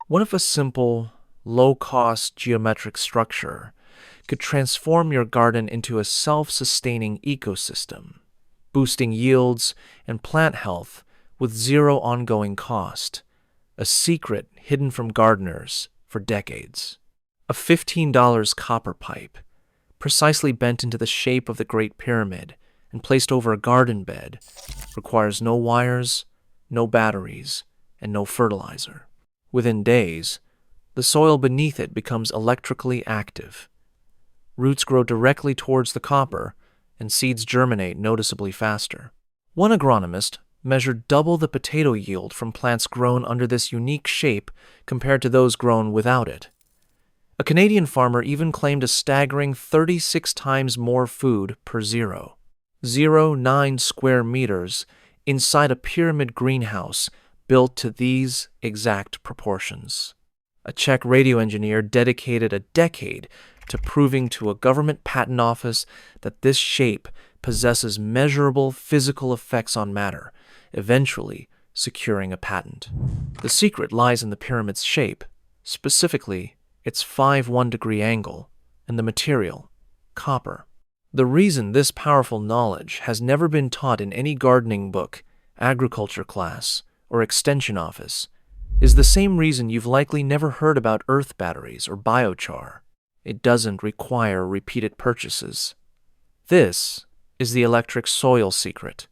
What if a simple, low-cost geometric structure could transform your garden into a self-sustaining ecosystem, boosting yields and plant health with zero ongoing cost, a secret hidden from gardeners for decades? A $15 copper pipe, precisely bent into the shape of the Great Pyramid and placed over a garden bed, requires no wires, no batteries, and no fertilizer. Within days, the soil beneath it becomes electrically active. Roots grow directly towards the copper, and seeds germinate noticeably faster. One agronomist measured double the potato yield from plants grown under this unique shape compared to those grown without it. A Canadian farmer even claimed a staggering 36 times more food per 0.09 square meters inside a pyramid greenhouse built to these exact proportions. A Czech radio engineer dedicated a decade to proving to a government patent office that this shape possesses measurable physical effects on matter, eventually securing a patent. The secret lies in the pyramid's shape, specifically its 5 1-degree angle, and the material, copper. The reason this powerful knowledge has never been taught in any gardening book, agriculture class, or extension office is the same reason you've likely never heard about earth batteries or biochar. It doesn't require repeated purchases. This is the electric soil secret.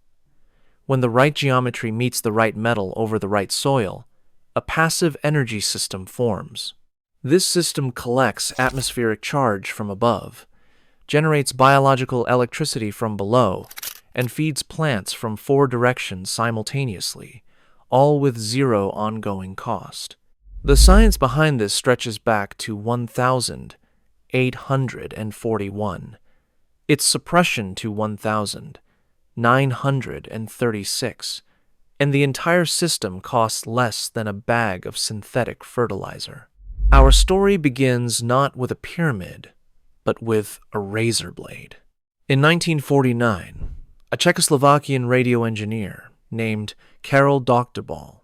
When the right geometry meets the right metal over the right soil, a passive energy system forms. This system collects atmospheric charge from above, generates biological electricity from below, and feeds plants from 4 directions simultaneously, all with zero ongoing cost. The science behind this stretches back to 1841, its suppression to 1936, and the entire system costs less than a bag of synthetic fertilizer. Our story begins not with a pyramid, but with a razor blade. In 1949, a Czechoslovakian radio engineer named Karel Doktorbal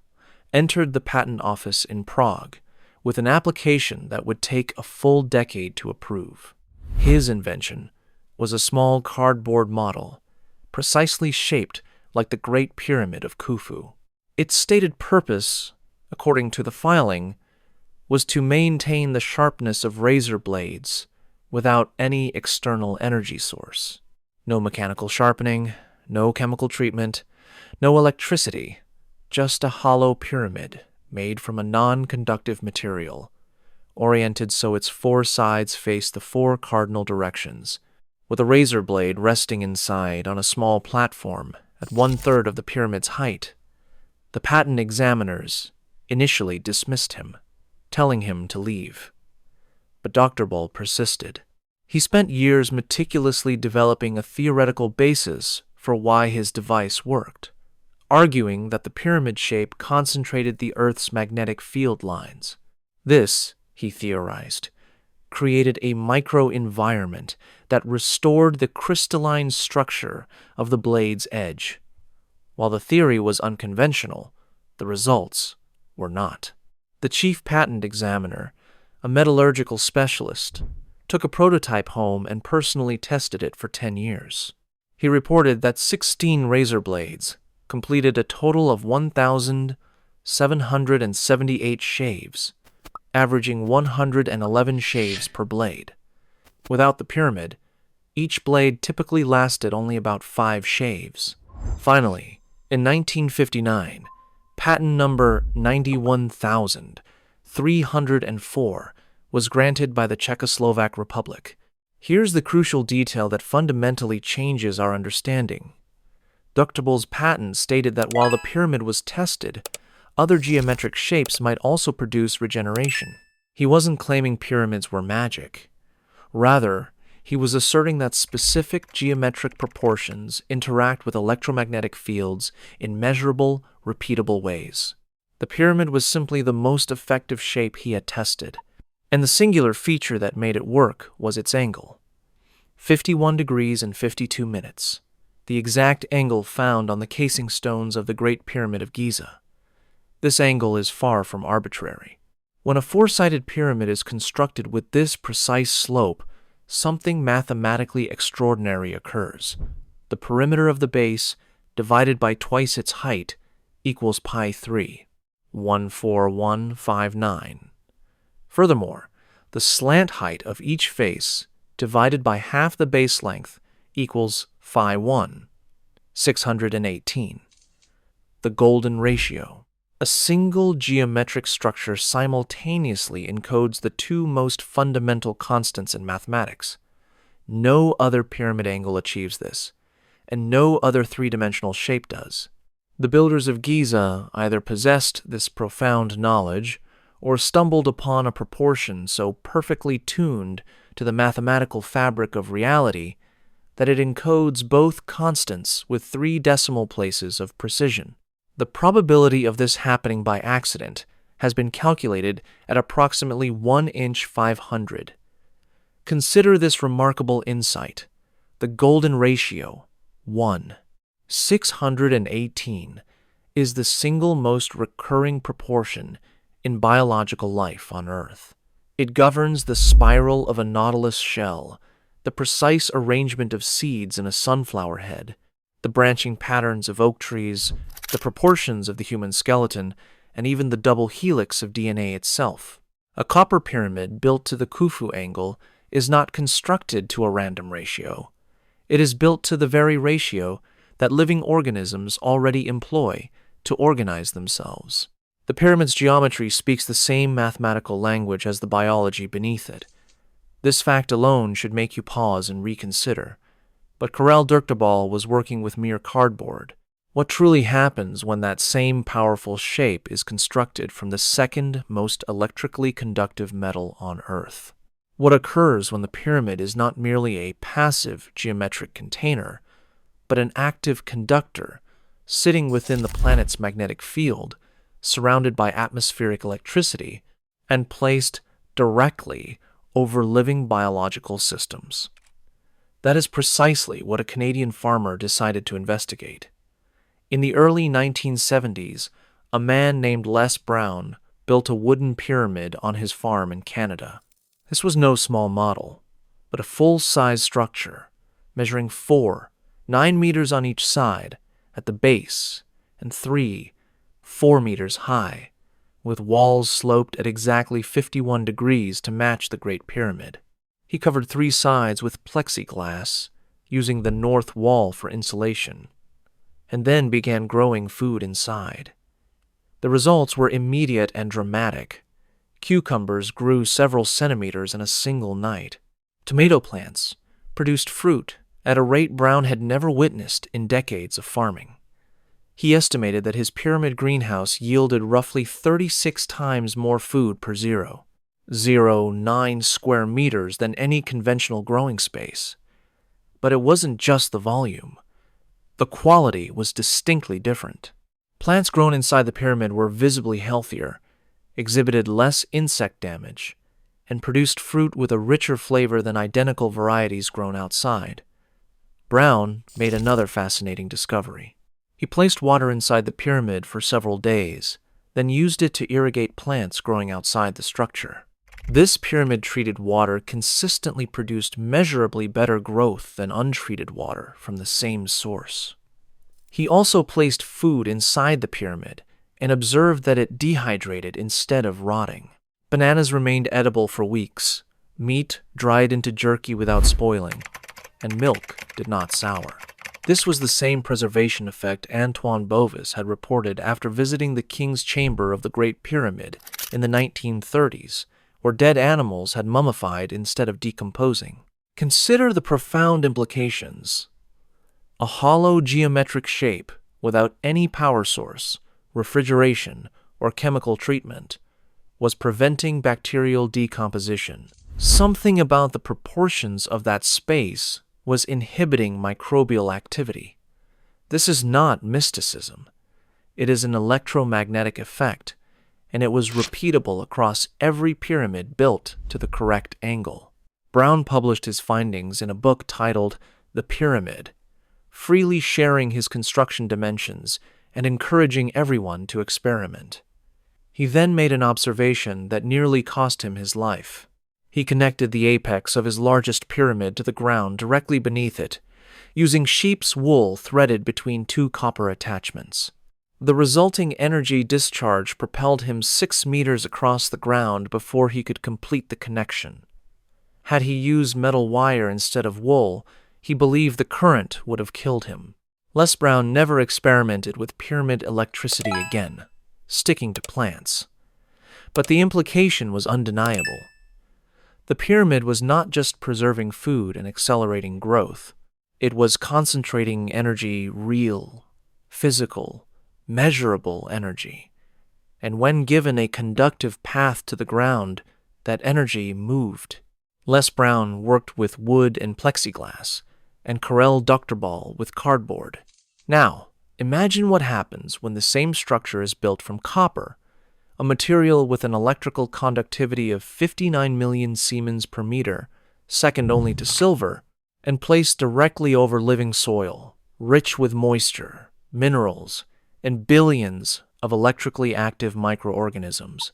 entered the patent office in Prague with an application that would take a full decade to approve. His invention was a small cardboard model, precisely shaped like the Great Pyramid of Khufu. Its stated purpose, according to the filing, was to maintain the sharpness of razor blades without any external energy source. No mechanical sharpening, no chemical treatment, no electricity, just a hollow pyramid made from a non-conductive material, oriented so its 4 sides face the 4 cardinal directions, with a razor blade resting inside on a small platform at 1/3 of the pyramid's height. The patent examiners initially dismissed him, telling him to leave. But Dr. Bull persisted. He spent years meticulously developing a theoretical basis for why his device worked, arguing that the pyramid shape concentrated the Earth's magnetic field lines. This, he theorized, created a microenvironment that restored the crystalline structure of the blade's edge. While the theory was unconventional, the results were not. The chief patent examiner, a metallurgical specialist, took a prototype home and personally tested it for 10 years. He reported that 16 razor blades completed a total of 1,778 shaves, averaging 111 shaves per blade. Without the pyramid, each blade typically lasted only about 5 shaves. Finally, in 1959, patent number 91,304 was granted by the Czechoslovak Republic. Here's the crucial detail that fundamentally changes our understanding. Doktorbal's patent stated that while the pyramid was tested, other geometric shapes might also produce regeneration. He wasn't claiming pyramids were magic. Rather, he was asserting that specific geometric proportions interact with electromagnetic fields in measurable, repeatable ways. The pyramid was simply the most effective shape he had tested, and the singular feature that made it work was its angle. 51 degrees and 52 minutes, the exact angle found on the casing stones of the Great Pyramid of Giza. This angle is far from arbitrary. When a four-sided pyramid is constructed with this precise slope, something mathematically extraordinary occurs. The perimeter of the base divided by twice its height equals pi 3, 14159. Furthermore, the slant height of each face divided by half the base length equals phi 1, 618. The golden ratio. A single geometric structure simultaneously encodes the two most fundamental constants in mathematics. No other pyramid angle achieves this, and no other three-dimensional shape does. The builders of Giza either possessed this profound knowledge or stumbled upon a proportion so perfectly tuned to the mathematical fabric of reality that it encodes both constants with 3 decimal places of precision. The probability of this happening by accident has been calculated at approximately 1 inch 500. Consider this remarkable insight. The golden ratio, 1. 618, is the single most recurring proportion in biological life on Earth. It governs the spiral of a nautilus shell, the precise arrangement of seeds in a sunflower head, the branching patterns of oak trees, the proportions of the human skeleton, and even the double helix of DNA itself. A copper pyramid built to the Khufu angle is not constructed to a random ratio. It is built to the very ratio that living organisms already employ to organize themselves. The pyramid's geometry speaks the same mathematical language as the biology beneath it. This fact alone should make you pause and reconsider. But Karel Dirkdebal was working with mere cardboard. What truly happens when that same powerful shape is constructed from the second most electrically conductive metal on Earth? What occurs when the pyramid is not merely a passive geometric container, but an active conductor sitting within the planet's magnetic field, surrounded by atmospheric electricity, and placed directly over living biological systems? That is precisely what a Canadian farmer decided to investigate. In the early 1970s, a man named Les Brown built a wooden pyramid on his farm in Canada. This was no small model, but a full-size structure, measuring 9 meters on each side at the base and 4 meters high, with walls sloped at exactly 51 degrees to match the Great Pyramid. He covered 3 sides with plexiglass, using the north wall for insulation, and then began growing food inside. The results were immediate and dramatic. Cucumbers grew several centimeters in a single night. Tomato plants produced fruit at a rate Brown had never witnessed in decades of farming. He estimated that his pyramid greenhouse yielded roughly 36 times more food per 0.09 square meters than any conventional growing space. But it wasn't just the volume. The quality was distinctly different. Plants grown inside the pyramid were visibly healthier, exhibited less insect damage, and produced fruit with a richer flavor than identical varieties grown outside. Brown made another fascinating discovery. He placed water inside the pyramid for several days, then used it to irrigate plants growing outside the structure. This pyramid-treated water consistently produced measurably better growth than untreated water from the same source. He also placed food inside the pyramid and observed that it dehydrated instead of rotting. Bananas remained edible for weeks, meat dried into jerky without spoiling, and milk did not sour. This was the same preservation effect Antoine Bovis had reported after visiting the King's Chamber of the Great Pyramid in the 1930s, where dead animals had mummified instead of decomposing. Consider the profound implications. A hollow geometric shape without any power source, refrigeration, or chemical treatment was preventing bacterial decomposition. Something about the proportions of that space was inhibiting microbial activity. This is not mysticism. It is an electromagnetic effect, and it was repeatable across every pyramid built to the correct angle. Brown published his findings in a book titled The Pyramid, freely sharing his construction dimensions and encouraging everyone to experiment. He then made an observation that nearly cost him his life. He connected the apex of his largest pyramid to the ground directly beneath it, using sheep's wool threaded between two copper attachments. The resulting energy discharge propelled him 6 meters across the ground before he could complete the connection. Had he used metal wire instead of wool, he believed the current would have killed him. Les Brown never experimented with pyramid electricity again, sticking to plants. But the implication was undeniable. The pyramid was not just preserving food and accelerating growth. It was concentrating energy, real, physical, measurable energy. And when given a conductive path to the ground, that energy moved. Les Brown worked with wood and plexiglass, and Karel Doctorbal with cardboard. Now, imagine what happens when the same structure is built from copper, a material with an electrical conductivity of 59 million Siemens per meter, second only to silver, and placed directly over living soil, rich with moisture, minerals, and billions of electrically active microorganisms.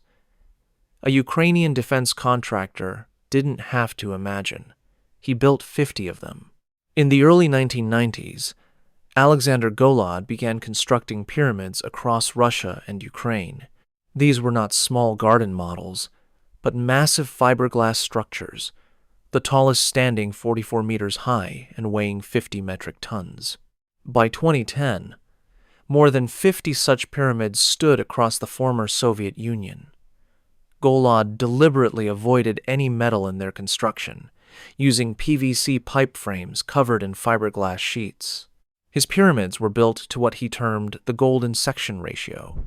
A Ukrainian defense contractor didn't have to imagine. He built 50 of them. In the early 1990s, Alexander Golod began constructing pyramids across Russia and Ukraine. These were not small garden models, but massive fiberglass structures, the tallest standing 44 meters high and weighing 50 metric tons. By 2010, more than 50 such pyramids stood across the former Soviet Union. Golod deliberately avoided any metal in their construction, using PVC pipe frames covered in fiberglass sheets. His pyramids were built to what he termed the golden section ratio,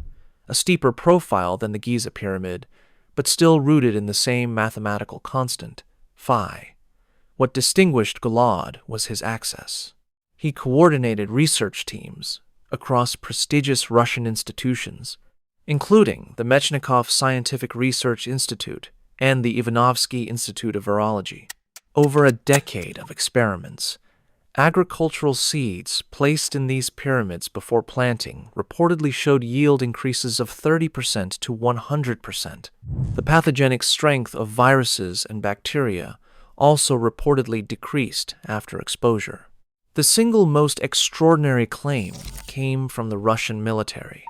a steeper profile than the Giza pyramid, but still rooted in the same mathematical constant, phi. What distinguished Golod was his access. He coordinated research teams across prestigious Russian institutions, including the Mechnikov Scientific Research Institute and the Ivanovsky Institute of Virology. Over a decade of experiments, agricultural seeds placed in these pyramids before planting reportedly showed yield increases of 30% to 100%. The pathogenic strength of viruses and bacteria also reportedly decreased after exposure. The single most extraordinary claim came from the Russian military.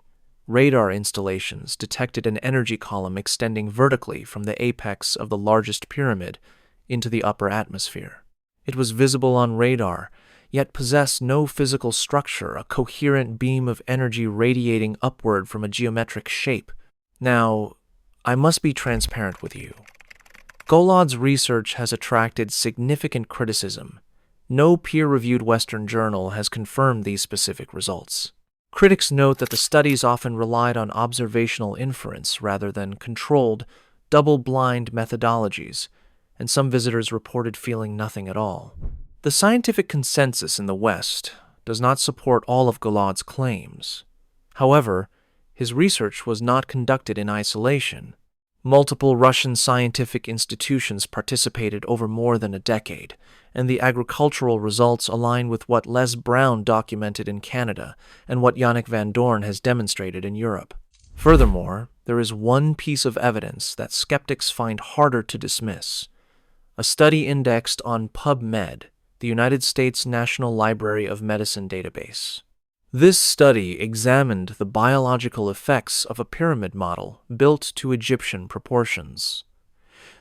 Radar installations detected an energy column extending vertically from the apex of the largest pyramid into the upper atmosphere. It was visible on radar, yet possessed no physical structure, a coherent beam of energy radiating upward from a geometric shape. Now, I must be transparent with you. Golod's research has attracted significant criticism. No peer-reviewed Western journal has confirmed these specific results. Critics note that the studies often relied on observational inference rather than controlled, double-blind methodologies, and some visitors reported feeling nothing at all. The scientific consensus in the West does not support all of Golod's claims. However, his research was not conducted in isolation. Multiple Russian scientific institutions participated over more than a decade, and the agricultural results align with what Les Brown documented in Canada and what Yannick Van Doorn has demonstrated in Europe. Furthermore, there is one piece of evidence that skeptics find harder to dismiss. A study indexed on PubMed, the United States National Library of Medicine database. This study examined the biological effects of a pyramid model built to Egyptian proportions.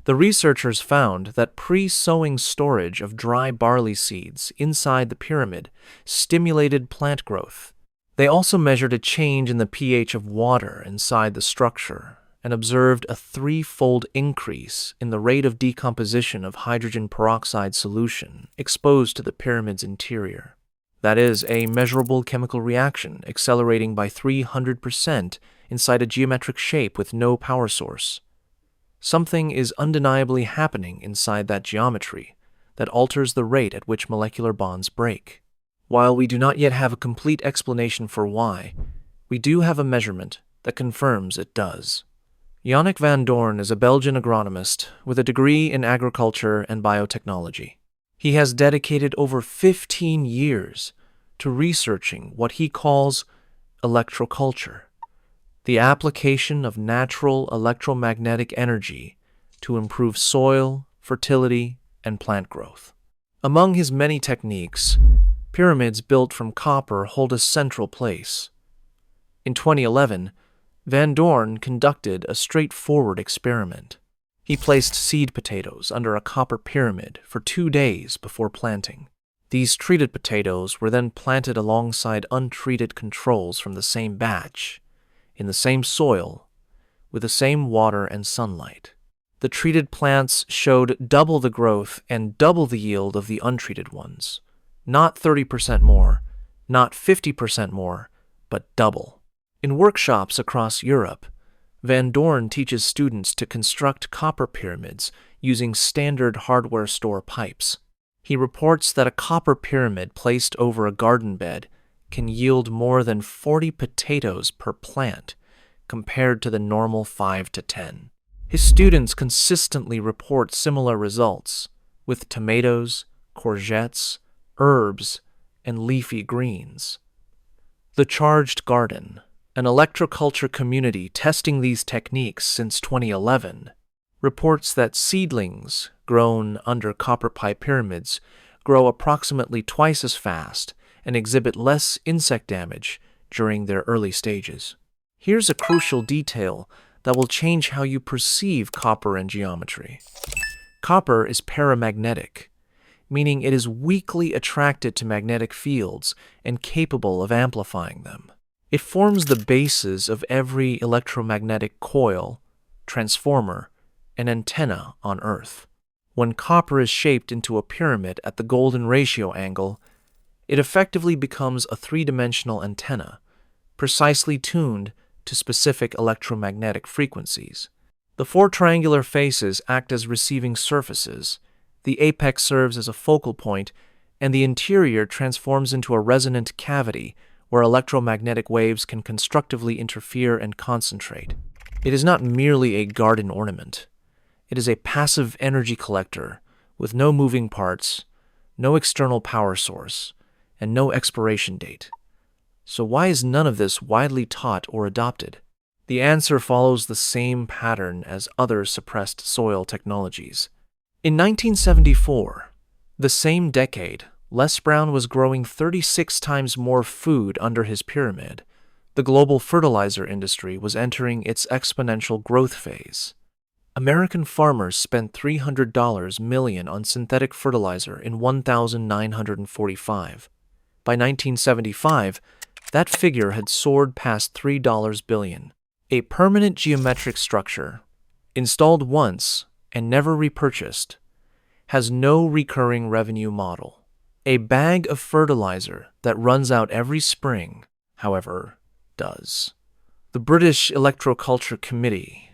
The researchers found that pre-sowing storage of dry barley seeds inside the pyramid stimulated plant growth. They also measured a change in the pH of water inside the structure and observed a 3-fold increase in the rate of decomposition of hydrogen peroxide solution exposed to the pyramid's interior. That is, a measurable chemical reaction accelerating by 300% inside a geometric shape with no power source. Something is undeniably happening inside that geometry that alters the rate at which molecular bonds break. While we do not yet have a complete explanation for why, we do have a measurement that confirms it does. Yannick Van Doorn is a Belgian agronomist with a degree in agriculture and biotechnology. He has dedicated over 15 years to researching what he calls electroculture, the application of natural electromagnetic energy to improve soil, fertility, and plant growth. Among his many techniques, pyramids built from copper hold a central place. In 2011, Van Doorn conducted a straightforward experiment. He placed seed potatoes under a copper pyramid for 2 days before planting. These treated potatoes were then planted alongside untreated controls from the same batch, in the same soil, with the same water and sunlight. The treated plants showed double the growth and double the yield of the untreated ones. Not 30% more, not 50% more, but double. In workshops across Europe, Van Doorn teaches students to construct copper pyramids using standard hardware store pipes. He reports that a copper pyramid placed over a garden bed can yield more than 40 potatoes per plant, compared to the normal 5 to 10. His students consistently report similar results, with tomatoes, courgettes, herbs, and leafy greens. The Charged Garden, an electroculture community testing these techniques since 2011, reports that seedlings grown under copper pipe pyramids grow approximately twice as fast and exhibit less insect damage during their early stages. Here's a crucial detail that will change how you perceive copper and geometry. Copper is paramagnetic, meaning it is weakly attracted to magnetic fields and capable of amplifying them. It forms the bases of every electromagnetic coil, transformer, and antenna on Earth. When copper is shaped into a pyramid at the golden ratio angle, it effectively becomes a three-dimensional antenna, precisely tuned to specific electromagnetic frequencies. The 4 triangular faces act as receiving surfaces, the apex serves as a focal point, and the interior transforms into a resonant cavity where electromagnetic waves can constructively interfere and concentrate. It is not merely a garden ornament. It is a passive energy collector with no moving parts, no external power source, and no expiration date. So why is none of this widely taught or adopted? The answer follows the same pattern as other suppressed soil technologies. In 1974, the same decade, Les Brown was growing 36 times more food under his pyramid. The global fertilizer industry was entering its exponential growth phase. American farmers spent $300 million on synthetic fertilizer in 1945. By 1975, that figure had soared past $3 billion. A permanent geometric structure, installed once and never repurchased, has no recurring revenue model. A bag of fertilizer that runs out every spring, however, does. The British Electroculture Committee,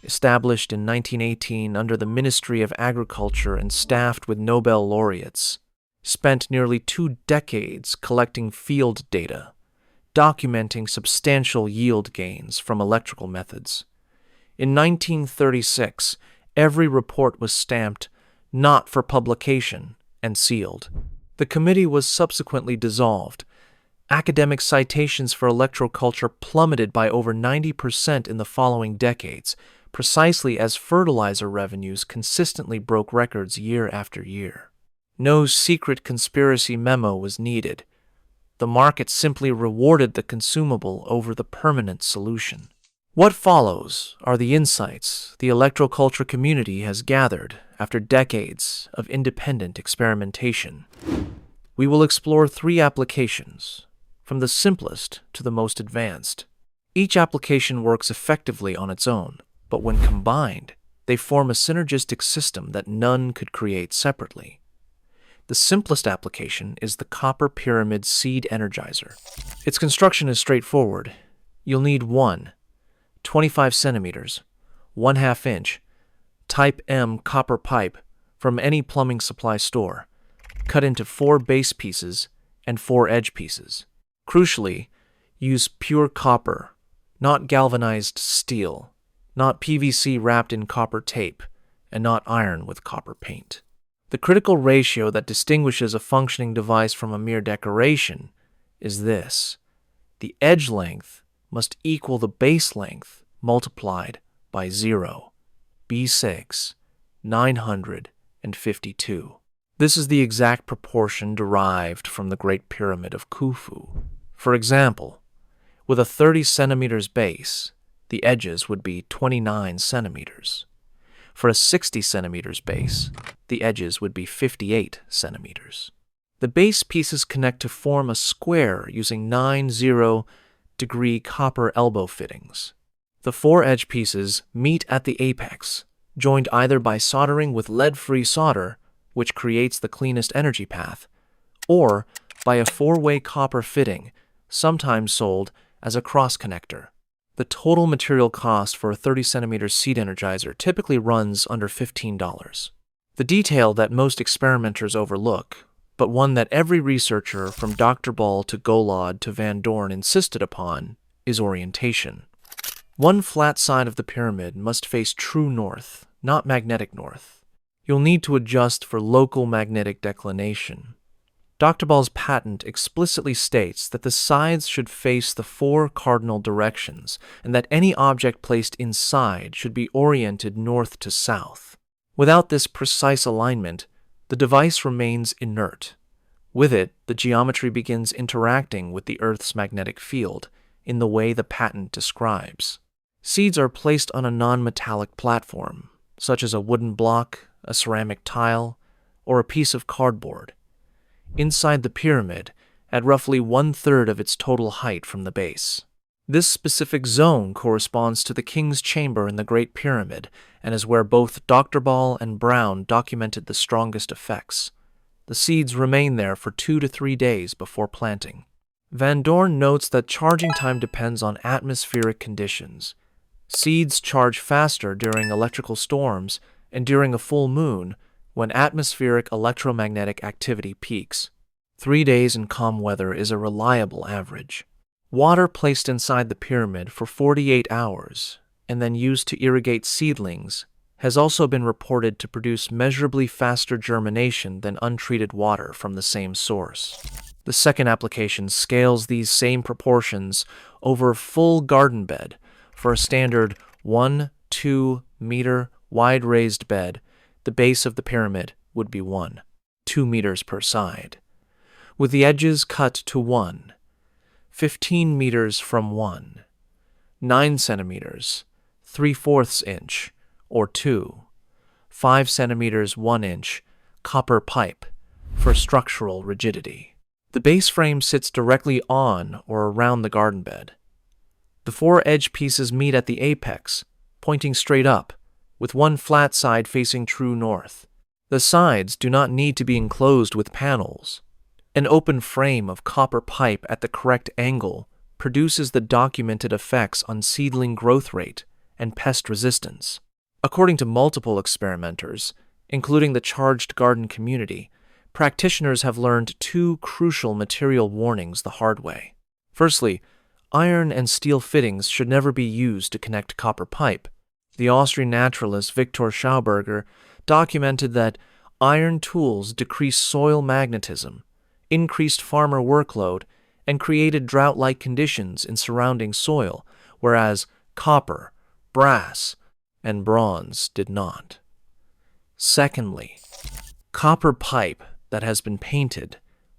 established in 1918 under the Ministry of Agriculture and staffed with Nobel laureates, spent nearly 2 decades collecting field data, documenting substantial yield gains from electrical methods. In 1936, every report was stamped "not for publication" and sealed. The committee was subsequently dissolved. Academic citations for electroculture plummeted by over 90% in the following decades, precisely as fertilizer revenues consistently broke records year after year. No secret conspiracy memo was needed. The market simply rewarded the consumable over the permanent solution. What follows are the insights the electroculture community has gathered after decades of independent experimentation. We will explore 3 applications, from the simplest to the most advanced. Each application works effectively on its own, but when combined, they form a synergistic system that none could create separately. The simplest application is the copper pyramid seed energizer. Its construction is straightforward. You'll need 1 25 centimeters, 1/2 inch, Type M copper pipe from any plumbing supply store, cut into 4 base pieces and 4 edge pieces. Crucially, use pure copper, not galvanized steel, not PVC wrapped in copper tape, and not iron with copper paint. The critical ratio that distinguishes a functioning device from a mere decoration is this: the edge length must equal the base length multiplied by 0, B6, 952. This is the exact proportion derived from the Great Pyramid of Khufu. For example, with a 30 centimeters base, the edges would be 29 centimeters. For a 60 centimeters base, the edges would be 58 centimeters. The base pieces connect to form a square using 9 0-degree copper elbow fittings. The 4 edge pieces meet at the apex, joined either by soldering with lead-free solder, which creates the cleanest energy path, or by a 4-way copper fitting, sometimes sold as a cross-connector. The total material cost for a 30 centimeter seed energizer typically runs under $15. The detail that most experimenters overlook, but one that every researcher from Dr. Ball to Golod to Van Dorn insisted upon, is orientation. One flat side of the pyramid must face true north, not magnetic north. You'll need to adjust for local magnetic declination. Dr. Ball's patent explicitly states that the sides should face the 4 cardinal directions and that any object placed inside should be oriented north to south. Without this precise alignment, the device remains inert. With it, the geometry begins interacting with the Earth's magnetic field in the way the patent describes. Seeds are placed on a non-metallic platform, such as a wooden block, a ceramic tile, or a piece of cardboard, inside the pyramid at roughly 1/3 of its total height from the base. This specific zone corresponds to the King's Chamber in the Great Pyramid and is where both Dr. Ball and Brown documented the strongest effects. The seeds remain there for 2 to 3 days before planting. Van Dorn notes that charging time depends on atmospheric conditions. Seeds charge faster during electrical storms and during a full moon when atmospheric electromagnetic activity peaks. 3 days in calm weather is a reliable average. Water placed inside the pyramid for 48 hours and then used to irrigate seedlings has also been reported to produce measurably faster germination than untreated water from the same source. The second application scales these same proportions over a full garden bed. For a standard 1-2 meter wide raised bed, the base of the pyramid would be 2 meters per side, with the edges cut to 15 meters from 9 centimeters, 3/4 inch, or 5 centimeters 1 inch copper pipe for structural rigidity. The base frame sits directly on or around the garden bed. The 4 edge pieces meet at the apex, pointing straight up, with one flat side facing true north. The sides do not need to be enclosed with panels. An open frame of copper pipe at the correct angle produces the documented effects on seedling growth rate and pest resistance. According to multiple experimenters, including the charged garden community, practitioners have learned 2 crucial material warnings the hard way. Firstly, iron and steel fittings should never be used to connect copper pipe. The Austrian naturalist Victor Schauberger documented that iron tools decreased soil magnetism, increased farmer workload, and created drought-like conditions in surrounding soil, whereas copper, brass, and bronze did not. Secondly, copper pipe that has been painted,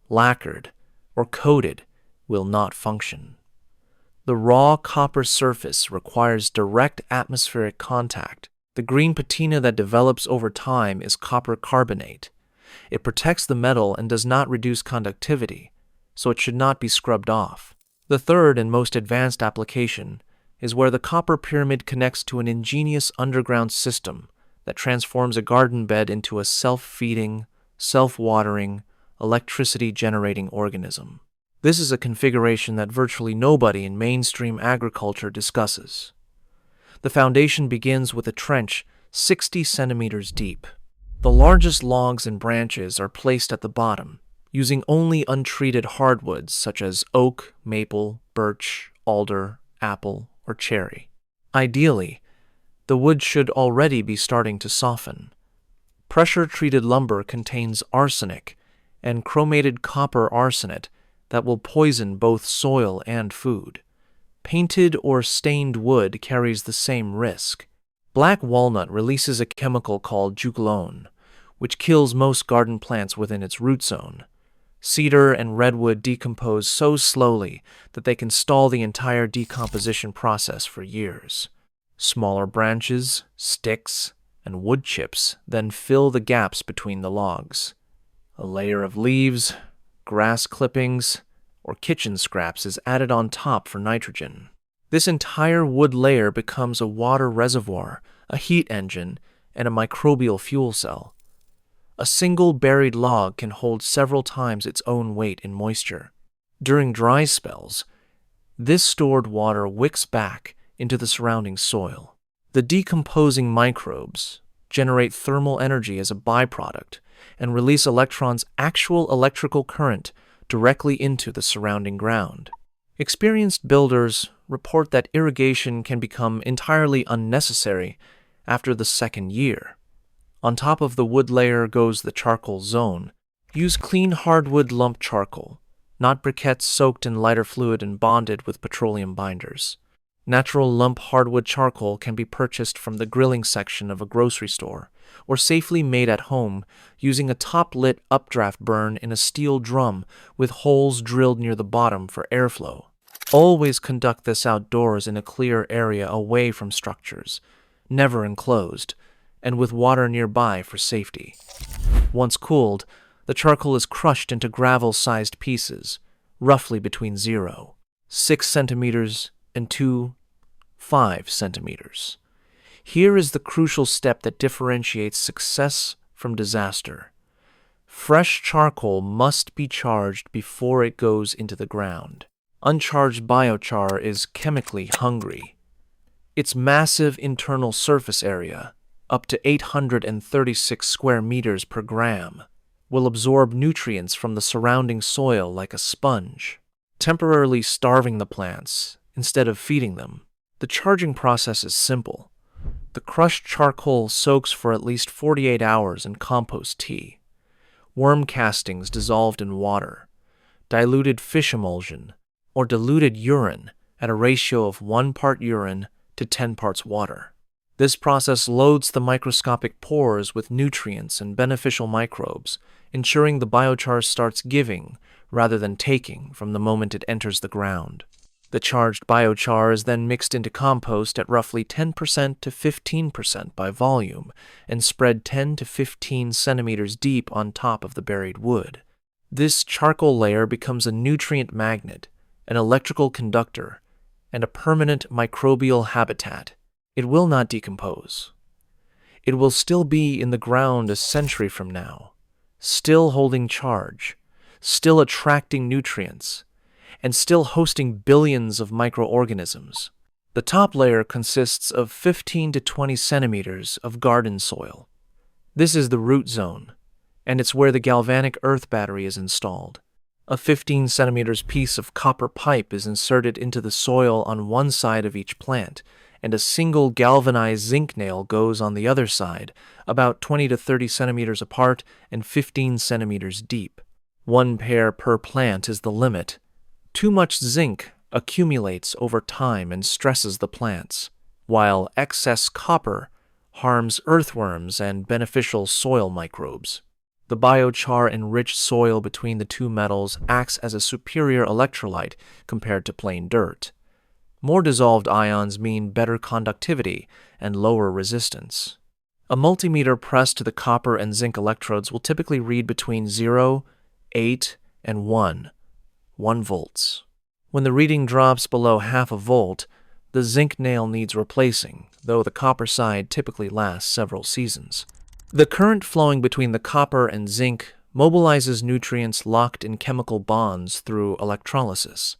lacquered, or coated will not function. The raw copper surface requires direct atmospheric contact. The green patina that develops over time is copper carbonate. It protects the metal and does not reduce conductivity, so it should not be scrubbed off. The third and most advanced application is where the copper pyramid connects to an ingenious underground system that transforms a garden bed into a self-feeding, self-watering, electricity-generating organism. This is a configuration that virtually nobody in mainstream agriculture discusses. The foundation begins with a trench 60 centimeters deep. The largest logs and branches are placed at the bottom, using only untreated hardwoods such as oak, maple, birch, alder, apple, or cherry. Ideally, the wood should already be starting to soften. Pressure-treated lumber contains arsenic and chromated copper arsenate that will poison both soil and food. Painted or stained wood carries the same risk. Black walnut releases a chemical called juglone, which kills most garden plants within its root zone. Cedar and redwood decompose so slowly that they can stall the entire decomposition process for years. Smaller branches, sticks, and wood chips then fill the gaps between the logs. A layer of leaves, grass clippings, or kitchen scraps is added on top for nitrogen. This entire wood layer becomes a water reservoir, a heat engine, and a microbial fuel cell. A single buried log can hold several times its own weight in moisture. During dry spells, this stored water wicks back into the surrounding soil. The decomposing microbes generate thermal energy as a byproduct and release electrons' actual electrical current directly into the surrounding ground. Experienced builders report that irrigation can become entirely unnecessary after the second year. On top of the wood layer goes the charcoal zone. Use clean hardwood lump charcoal, not briquettes soaked in lighter fluid and bonded with petroleum binders. Natural lump hardwood charcoal can be purchased from the grilling section of a grocery store, or safely made at home using a top-lit updraft burn in a steel drum with holes drilled near the bottom for airflow. Always conduct this outdoors in a clear area away from structures, never enclosed, and with water nearby for safety. Once cooled, the charcoal is crushed into gravel-sized pieces, roughly between 0.6 centimeters and 2.5 centimeters. Here is the crucial step that differentiates success from disaster. Fresh charcoal must be charged before it goes into the ground. Uncharged biochar is chemically hungry. Its massive internal surface area, up to 836 square meters per gram, will absorb nutrients from the surrounding soil like a sponge, temporarily starving the plants instead of feeding them. The charging process is simple. The crushed charcoal soaks for at least 48 hours in compost tea, worm castings dissolved in water, diluted fish emulsion, or diluted urine at a ratio of 1 part urine to 10 parts water. This process loads the microscopic pores with nutrients and beneficial microbes, ensuring the biochar starts giving rather than taking from the moment it enters the ground. The charged biochar is then mixed into compost at roughly 10% to 15% by volume and spread 10 to 15 centimeters deep on top of the buried wood. This charcoal layer becomes a nutrient magnet, an electrical conductor, and a permanent microbial habitat. It will not decompose. It will still be in the ground a century from now, still holding charge, still attracting nutrients, and still hosting billions of microorganisms. The top layer consists of 15 to 20 centimeters of garden soil. This is the root zone, and it's where the galvanic earth battery is installed. A 15 centimeters piece of copper pipe is inserted into the soil on one side of each plant, and a single galvanized zinc nail goes on the other side, about 20 to 30 centimeters apart and 15 centimeters deep. 1 pair per plant is the limit. Too much zinc accumulates over time and stresses the plants, while excess copper harms earthworms and beneficial soil microbes. The biochar-enriched soil between the two metals acts as a superior electrolyte compared to plain dirt. More dissolved ions mean better conductivity and lower resistance. A multimeter pressed to the copper and zinc electrodes will typically read between 0, 8, and 1 volts. When the reading drops below half a volt, the zinc nail needs replacing, though the copper side typically lasts several seasons. The current flowing between the copper and zinc mobilizes nutrients locked in chemical bonds through electrolysis.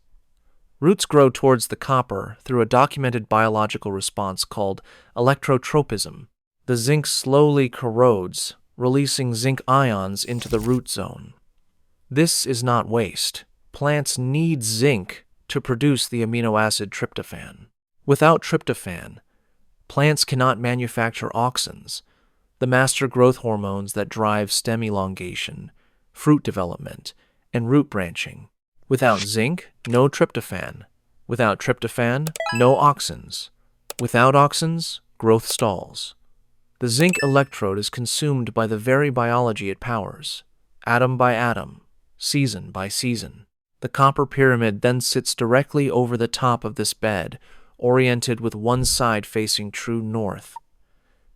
Roots grow towards the copper through a documented biological response called electrotropism. The zinc slowly corrodes, releasing zinc ions into the root zone. This is not waste. Plants need zinc to produce the amino acid tryptophan. Without tryptophan, plants cannot manufacture auxins, the master growth hormones that drive stem elongation, fruit development, and root branching. Without zinc, no tryptophan, Without tryptophan, no auxins. Without auxins, growth stalls. The zinc electrode is consumed by the very biology it powers, atom by atom, season by season. The copper pyramid then sits directly over the top of this bed, oriented with one side facing true north.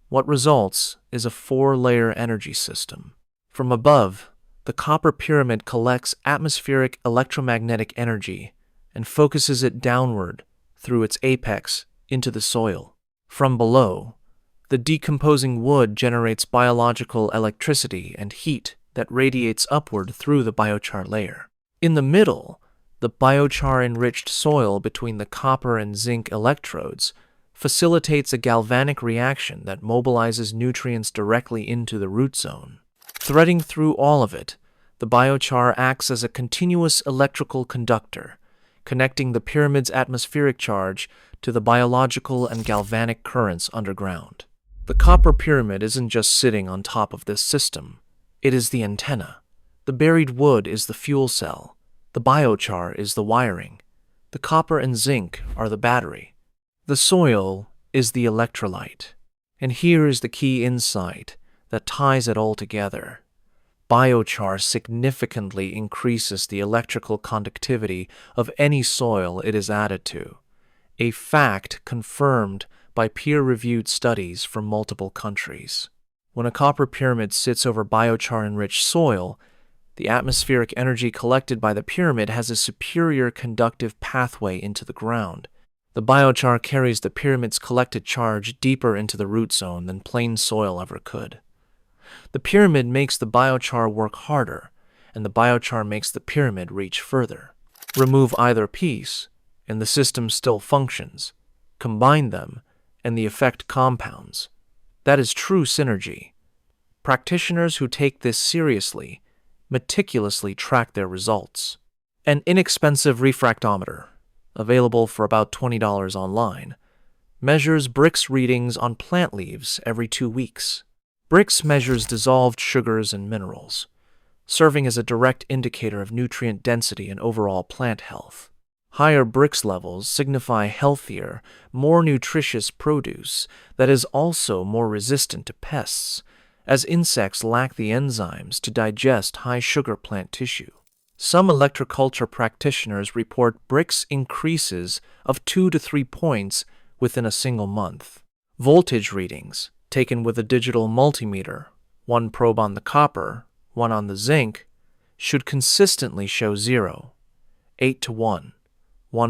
What results is a 4-layer energy system. From above, the copper pyramid collects atmospheric electromagnetic energy and focuses it downward through its apex into the soil. From below, the decomposing wood generates biological electricity and heat that radiates upward through the biochar layer. In the middle, the biochar-enriched soil between the copper and zinc electrodes facilitates a galvanic reaction that mobilizes nutrients directly into the root zone. Threading through all of it, the biochar acts as a continuous electrical conductor, connecting the pyramid's atmospheric charge to the biological and galvanic currents underground. The copper pyramid isn't just sitting on top of this system. It is the antenna. The buried wood is the fuel cell. The biochar is the wiring. The copper and zinc are the battery. The soil is the electrolyte. And here is the key insight that ties it all together. Biochar significantly increases the electrical conductivity of any soil it is added to, a fact confirmed by peer-reviewed studies from multiple countries. When a copper pyramid sits over biochar-enriched soil, the atmospheric energy collected by the pyramid has a superior conductive pathway into the ground. The biochar carries the pyramid's collected charge deeper into the root zone than plain soil ever could. The pyramid makes the biochar work harder, and the biochar makes the pyramid reach further. Remove either piece, and the system still functions. Combine them, and the effect compounds. That is true synergy. Practitioners who take this seriously meticulously track their results. An inexpensive refractometer, available for about $20 online, measures Brix readings on plant leaves every 2 weeks. Brix measures dissolved sugars and minerals, serving as a direct indicator of nutrient density and overall plant health. Higher Brix levels signify healthier, more nutritious produce that is also more resistant to pests, as insects lack the enzymes to digest high-sugar plant tissue. Some electroculture practitioners report Brix increases of 2 to 3 points within a single month. Voltage readings, taken with a digital multimeter, one probe on the copper, one on the zinc, should consistently show 0, 8 to 1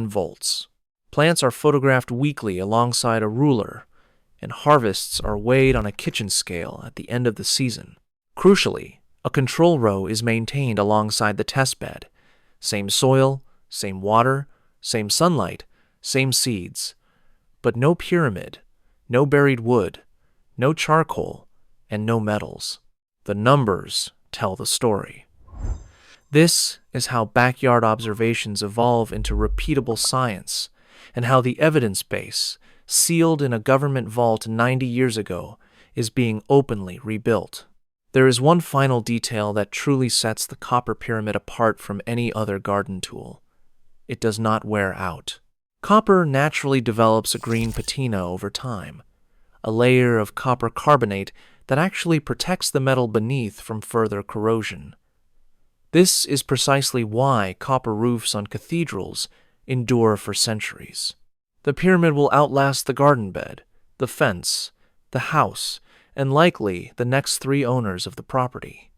volts. Plants are photographed weekly alongside a ruler, and harvests are weighed on a kitchen scale at the end of the season. Crucially, a control row is maintained alongside the test bed. Same soil, same water, same sunlight, same seeds. But no pyramid, no buried wood, no charcoal, and no metals. The numbers tell the story. This is how backyard observations evolve into repeatable science, and how the evidence base, sealed in a government vault 90 years ago, is being openly rebuilt. There is one final detail that truly sets the copper pyramid apart from any other garden tool. It does not wear out. Copper naturally develops a green patina over time, a layer of copper carbonate that actually protects the metal beneath from further corrosion. This is precisely why copper roofs on cathedrals endure for centuries. The pyramid will outlast the garden bed, the fence, the house, and likely the next 3 owners of the property.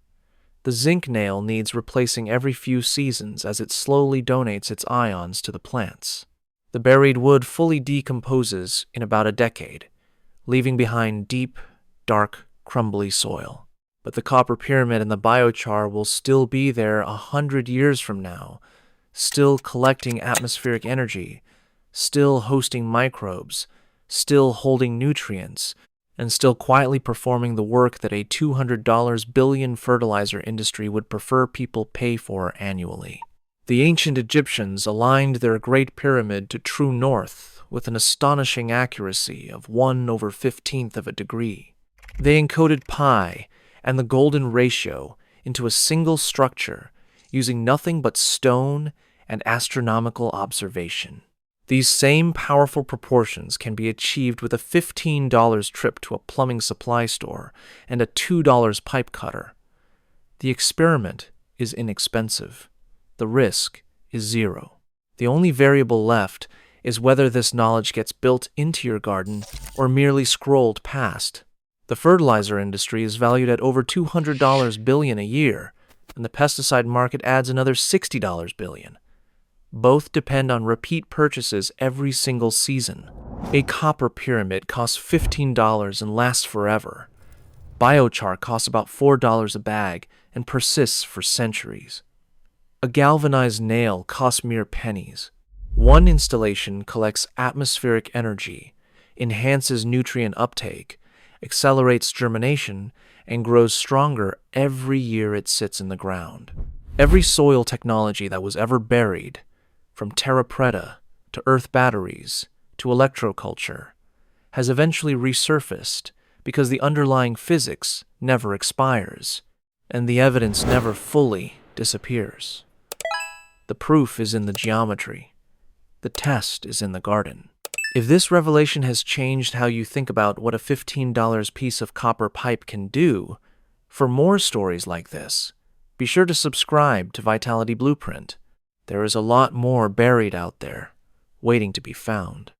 The zinc nail needs replacing every few seasons as it slowly donates its ions to the plants. The buried wood fully decomposes in about a decade, leaving behind deep, dark, crumbly soil. But the copper pyramid and the biochar will still be there 100 years from now, still collecting atmospheric energy, still hosting microbes, still holding nutrients, and still quietly performing the work that a $200 billion fertilizer industry would prefer people pay for annually. The ancient Egyptians aligned their Great Pyramid to true north with an astonishing accuracy of 1/15 of a degree. They encoded pi and the golden ratio into a single structure using nothing but stone and astronomical observation. These same powerful proportions can be achieved with a $15 trip to a plumbing supply store and a $2 pipe cutter. The experiment is inexpensive. The risk is zero. The only variable left is whether this knowledge gets built into your garden or merely scrolled past. The fertilizer industry is valued at over $200 billion a year, and the pesticide market adds another $60 billion. Both depend on repeat purchases every single season. A copper pyramid costs $15 and lasts forever. Biochar costs about $4 a bag and persists for centuries. A galvanized nail costs mere pennies. One installation collects atmospheric energy, enhances nutrient uptake, accelerates germination, and grows stronger every year it sits in the ground. Every soil technology that was ever buried, from terra preta to earth batteries to electroculture, has eventually resurfaced because the underlying physics never expires and the evidence never fully disappears. The proof is in the geometry. The test is in the garden. If this revelation has changed how you think about what a $15 piece of copper pipe can do, for more stories like this, be sure to subscribe to Vitality Blueprint. There is a lot more buried out there, waiting to be found.